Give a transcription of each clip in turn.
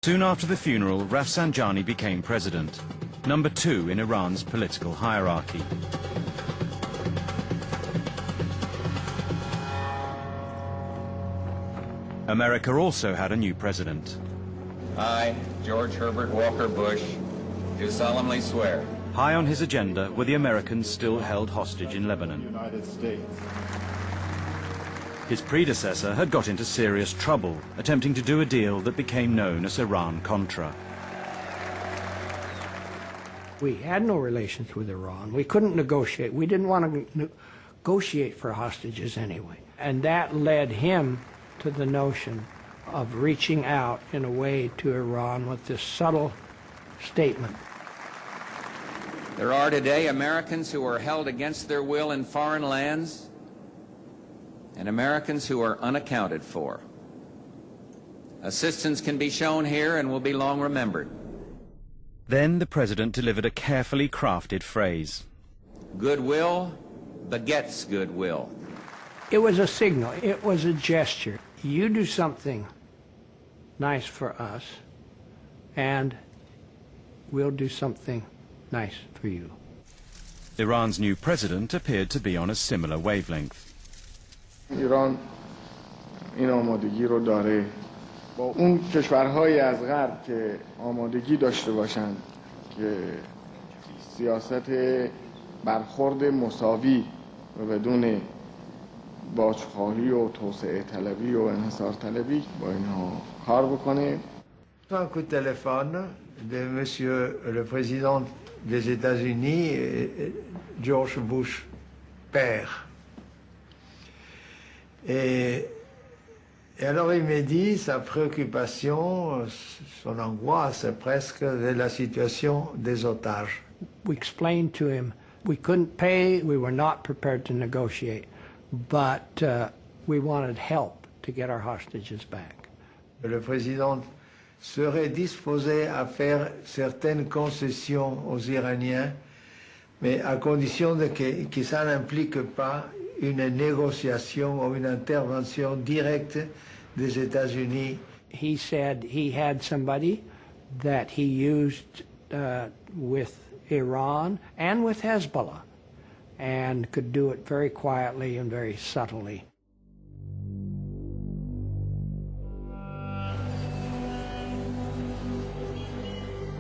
Soon after the funeral, Rafsanjani became president, number 2 in Iran's political hierarchy. America also had a new president. I, George Herbert Walker Bush, do solemnly swear. High on his agenda were the Americans still held hostage in Lebanon. United States. His predecessor had got into serious trouble, attempting to do a deal that became known as Iran-Contra. We had no relations with Iran. We couldn't negotiate. We didn't want to negotiate for hostages anyway. And that led him to the notion of reaching out in a way to Iran with this subtle statement. There are today Americans who are held against their will in foreign lands, and Americans who are unaccounted for. Assistance can be shown here and will be long remembered. Then the president delivered a carefully crafted phrase. Goodwill begets goodwill. It was a signal. It was a gesture. You do something nice for us, and we'll do something nice for you. Iran's new president appeared to be on a similar wavelength. ایران این آمادگی رو داره با اون کشورهای از غرب که آمادگی داشته باشند که سیاست برخورد مساوی و بدون باجخواهی و توسعه طلبی و انحصار طلبی با اینها کار بکنه. Un coup de téléphone de monsieur le président des États-Unis, George Bush père. Et alors il m'a dit sa préoccupation, son angoisse presque de la situation des otages. We explained to him we couldn't pay, we were not prepared to negotiate, but we wanted help to get our hostages back. Le président serait disposé à faire certaines concessions aux Iraniens, mais à condition que ça n'implique pas une négociation ou une intervention directe des États-Unis. He said he had somebody that he used with Iran and with Hezbollah and could do it very quietly and very subtly.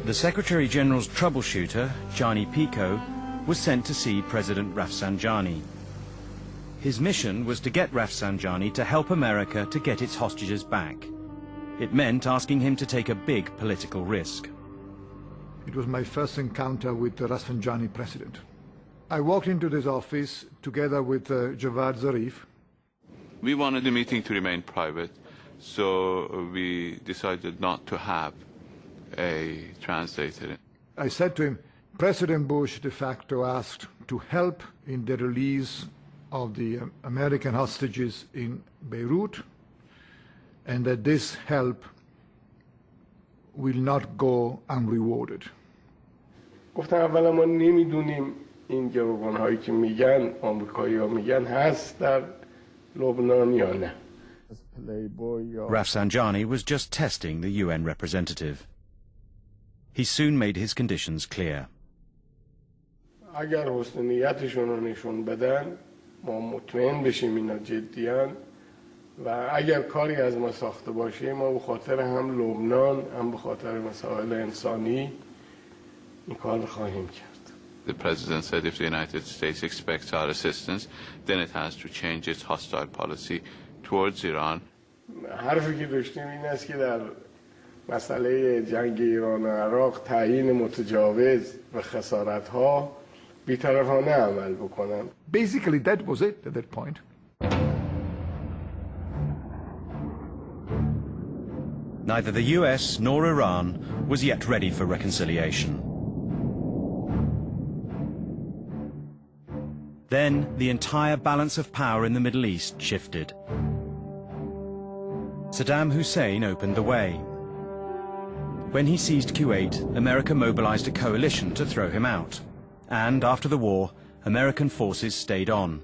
The Secretary General's troubleshooter, Gianni Pico, was sent to see President Rafsanjani. His mission was to get Rafsanjani to help America to get its hostages back. It meant asking him to take a big political risk. It was my first encounter with the Rafsanjani president. I walked into this office together with Javad Zarif. We wanted the meeting to remain private, so we decided not to have a translator. I said to him, President Bush de facto asked to help in the release of the American hostages in Beirut, and that this help will not go unrewarded. گفتم اولا ما نمیدونیم این گروگان‌هایی که میگن آمریکایی‌ها میگن هست در لبنان یا نه. Rafsanjani was just testing the UN representative. He soon made his conditions clear. اگر حسن نیتشون رو نشون بدن ما مطمئن بشیم اینا جدیان و اگر کاری از ما ساخته باشه ما به خاطر هم لبنان هم به خاطر مسائل انسانی این کار رو خواهیم کرد. The president said if the United States expects our assistance, then it has to change its hostile policy towards Iran. حرفی که داشتیم این است که در مسئله جنگ ایران و عراق تعیین متجاوز و خسارت‌ها بی‌طرفانه عمل بکنن. Basically, that was it at that point. Neither the US nor Iran was yet ready for reconciliation. Then, the entire balance of power in the Middle East shifted. Saddam Hussein opened the way. When he seized Kuwait, America mobilized a coalition to throw him out. And after the war, American forces stayed on,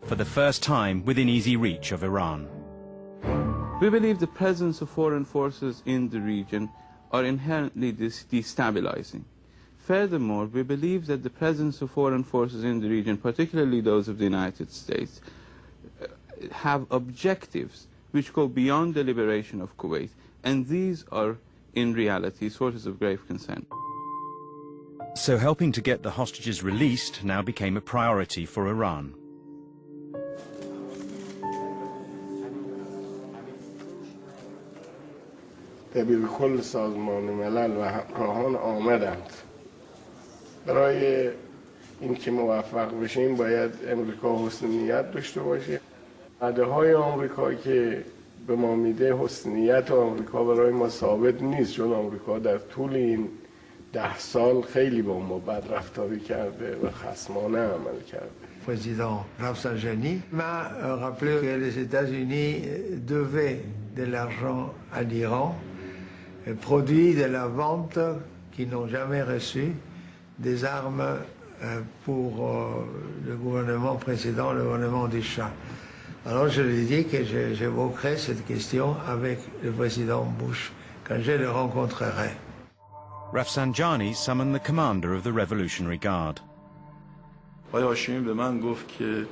for the first time within easy reach of Iran. We believe the presence of foreign forces in the region are inherently destabilizing. Furthermore, we believe that the presence of foreign forces in the region, particularly those of the United States, have objectives which go beyond the liberation of Kuwait, and these are, in reality, sources of grave concern. So helping to get the hostages released now became a priority for Iran. دبیر کل سازمان ملل و همراهان آمدند. برای اینکه موفق بشیم باید امریکا حسن نیت داشته باشه. وعده های آمریکا که به ما میده حسن نیت آمریکا برای ما ثابت نیست، چون آمریکا در طول این 10 سال خیلی با ما بدرفتاری کرده و خصمانه عمل کرده. Président Rafsanjani m'a rappelé que les États-Unis devaient de l'argent à l'Iran, produit de la vente qu'ils n'ont jamais reçu, des armes pour le gouvernement précédent, le gouvernement du Shah. Alors je lui ai dit que j'évoquerai cette question avec le président Bush quand je le rencontrerai. Rafsanjani summoned the commander of the Revolutionary Guard. آقای هاشمی به من گفت که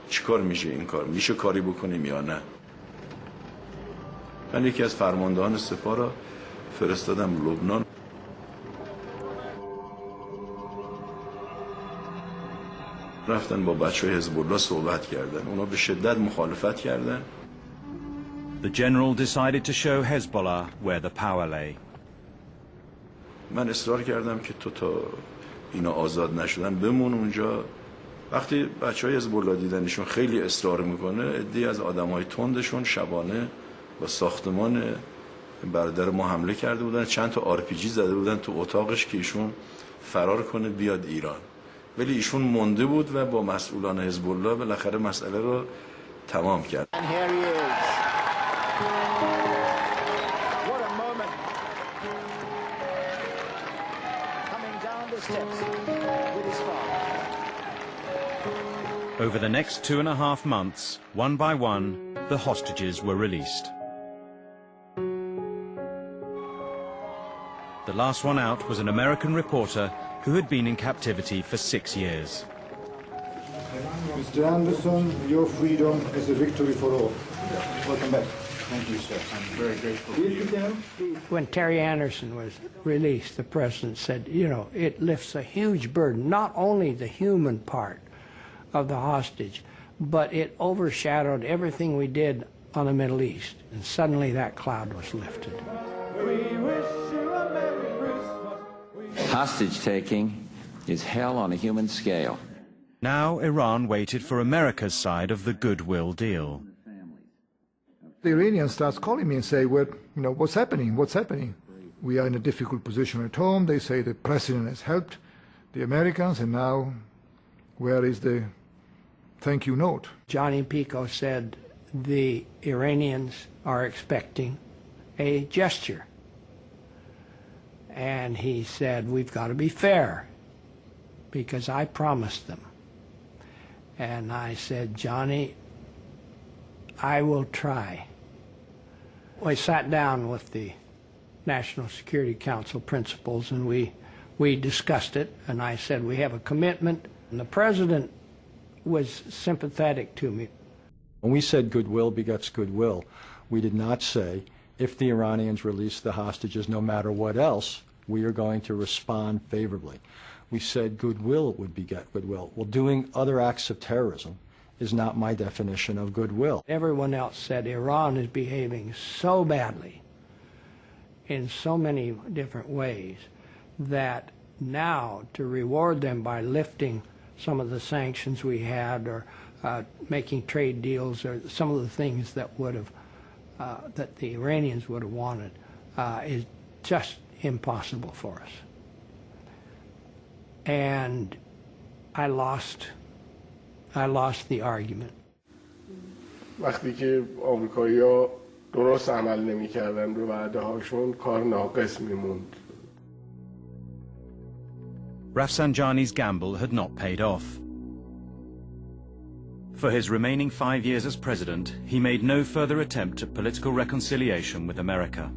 چیکار میشه این کار؟ میشه کاری بکنیم یا نه؟ من یکی از فرماندهان سپاه را فرستادم لبنان. رفتن با بچه‌های حزب الله صحبت کردن. اونا به شدت مخالفت کردن. The general decided to show Hezbollah where the power lay. من اصرار کردم که تو تا اینا آزاد نشدن بمون اونجا. وقتی بچه‌های حزب الله دیدنشون خیلی اصرار میکنه، عده‌ای از آدم‌های تندشون شبانه با ساختمان برادر ما حمله کرده بودن، چند تا RPG زده بودن تو اتاقش که ایشون فرار کنه بیاد ایران. ولی ایشون مونده بود و با مسئولان حزب الله بالاخره مسئله رو تمام کرد. Over the next 2.5 months, one by one, the hostages were released. The last one out was an American reporter who had been in captivity for 6 years. Mr. Anderson, your freedom is a victory for all. Welcome back. Thank you, sir. I'm very grateful to you. When Terry Anderson was released, the president said, you know, it lifts a huge burden, not only the human part of the hostage, but it overshadowed everything we did on the Middle East. And suddenly that cloud was lifted. We wish you a Merry Christmas. Hostage-taking is hell on a human scale. Now Iran waited for America's side of the goodwill deal. The Iranians start calling me and say, well, you know, what's happening? What's happening? We are in a difficult position at home. They say the president has helped the Americans, and now where is the thank you note? Johnny Pico said the Iranians are expecting a gesture. And he said, we've got to be fair because I promised them. And I said, Johnny, I will try. I sat down with the National Security Council principals and we discussed it, and I said, we have a commitment. And the president was sympathetic to me. When we said goodwill begets goodwill, we did not say, if the Iranians release the hostages, no matter what else, we are going to respond favorably. We said goodwill would beget goodwill. Well, doing other acts of terrorism is not my definition of goodwill. Everyone else said Iran is behaving so badly in so many different ways that now to reward them by lifting some of the sanctions we had or making trade deals or some of the things that would have that the Iranians would have wanted is just impossible for us. And I lost the argument. وقتی که آمریکایی‌ها درست عمل نمی‌کردن به وعده‌هاشون کار ناقص می‌موند. Rafsanjani's gamble had not paid off. For his remaining 5 years as president, he made no further attempt at political reconciliation with America.